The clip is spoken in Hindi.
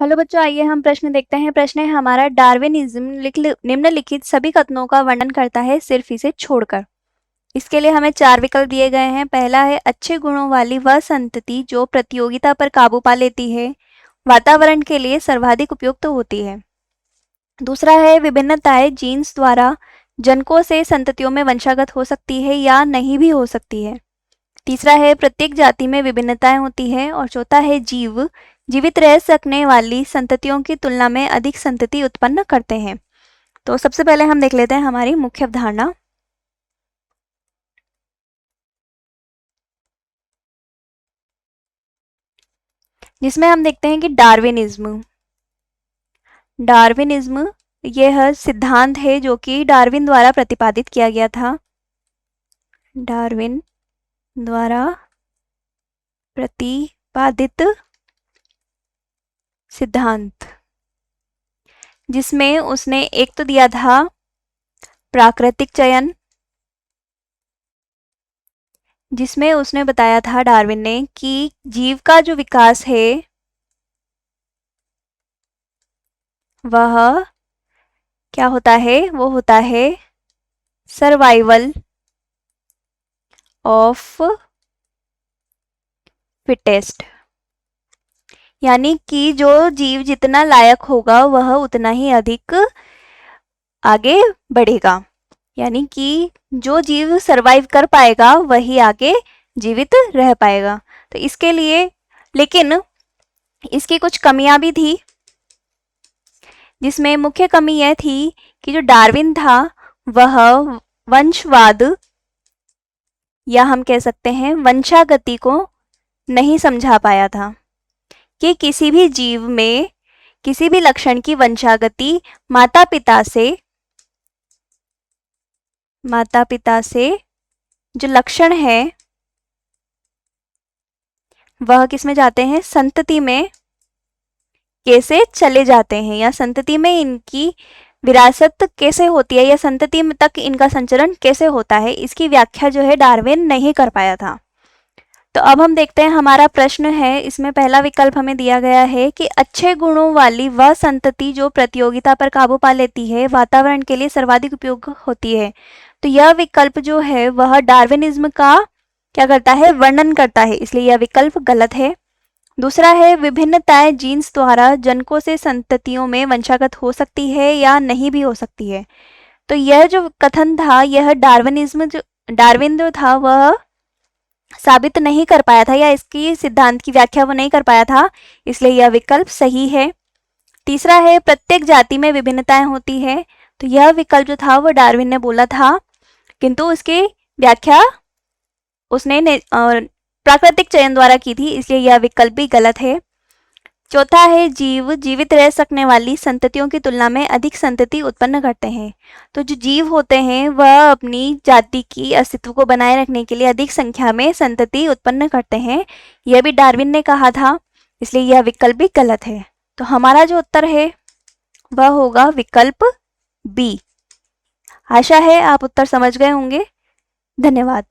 हेलो बच्चों, आइए हम प्रश्न देखते हैं। प्रश्न है हमारा, डार्विनिज्म निम्नलिखित सभी कथनों का वर्णन करता है सिर्फ इसे छोड़कर। इसके लिए हमें 4 विकल्प दिए गए हैं। पहला है अच्छे गुणों वाली वह संतति जो प्रतियोगिता पर काबू पा लेती है, वातावरण के लिए सर्वाधिक उपयुक्त होती है। दूसरा है विभिन्नताएं जीन्स द्वारा जनकों से संततियों में वंशागत हो सकती है या नहीं भी हो सकती है। तीसरा है प्रत्येक जाति में विभिन्नताएं होती है। और चौथा है जीवित रह सकने वाली संततियों की तुलना में अधिक संतति उत्पन्न करते हैं। तो सबसे पहले हम देख लेते हैं हमारी मुख्य अवधारणा। जिसमें हम देखते हैं कि डार्विनिज्म यह सिद्धांत है जो कि डार्विन द्वारा प्रतिपादित किया गया था। डार्विन द्वारा प्रतिपादित सिद्धांत, जिसमें उसने एक तो दिया था प्राकृतिक चयन, जिसमें उसने बताया था डार्विन ने कि जीव का जो विकास है वह क्या होता है, वो होता है सर्वाइवल ऑफ फिटेस्ट, यानी कि जो जीव जितना लायक होगा वह उतना ही अधिक आगे बढ़ेगा। यानी कि जो जीव सरवाइव कर पाएगा वही आगे जीवित रह पाएगा। तो इसके लिए, लेकिन इसकी कुछ कमियां भी थी, जिसमें मुख्य कमी यह थी कि जो डार्विन था वह वंशवाद या हम कह सकते हैं वंशागति को नहीं समझा पाया था कि किसी भी जीव में किसी भी लक्षण की वंशागति माता पिता से जो लक्षण है वह किस में जाते हैं, संतति में कैसे चले जाते हैं, या संतति में इनकी विरासत कैसे होती है, या संतति में तक इनका संचरण कैसे होता है, इसकी व्याख्या जो है डार्विन नहीं कर पाया था। तो अब हम देखते हैं हमारा प्रश्न है। इसमें पहला विकल्प हमें दिया गया है कि अच्छे गुणों वाली वह संतति जो प्रतियोगिता पर काबू पा लेती है, वातावरण के लिए सर्वाधिक उपयोग होती है। तो यह विकल्प जो है वह डार्विनिज्म का क्या करता है, वर्णन करता है, इसलिए यह विकल्प गलत है। दूसरा है विभिन्नताएं जीन्स द्वारा जनकों से संततियों में वंशागत हो सकती है या नहीं भी हो सकती है। तो यह जो कथन था, यह डार्विन जो था वह साबित नहीं कर पाया था, या इसकी सिद्धांत की व्याख्या वो नहीं कर पाया था, इसलिए यह विकल्प सही है। तीसरा है प्रत्येक जाति में विभिन्नताएं होती है। तो यह विकल्प जो था वो डार्विन ने बोला था, किंतु उसकी व्याख्या उसने प्राकृतिक चयन द्वारा की थी, इसलिए यह विकल्प भी गलत है। चौथा है जीवित रह सकने वाली संततियों की तुलना में अधिक संतति उत्पन्न करते हैं। तो जो जीव होते हैं वह अपनी जाति की अस्तित्व को बनाए रखने के लिए अधिक संख्या में संतति उत्पन्न करते हैं, यह भी डार्विन ने कहा था, इसलिए यह विकल्प भी गलत है। तो हमारा जो उत्तर है वह होगा विकल्प बी। आशा है आप उत्तर समझ गए होंगे। धन्यवाद।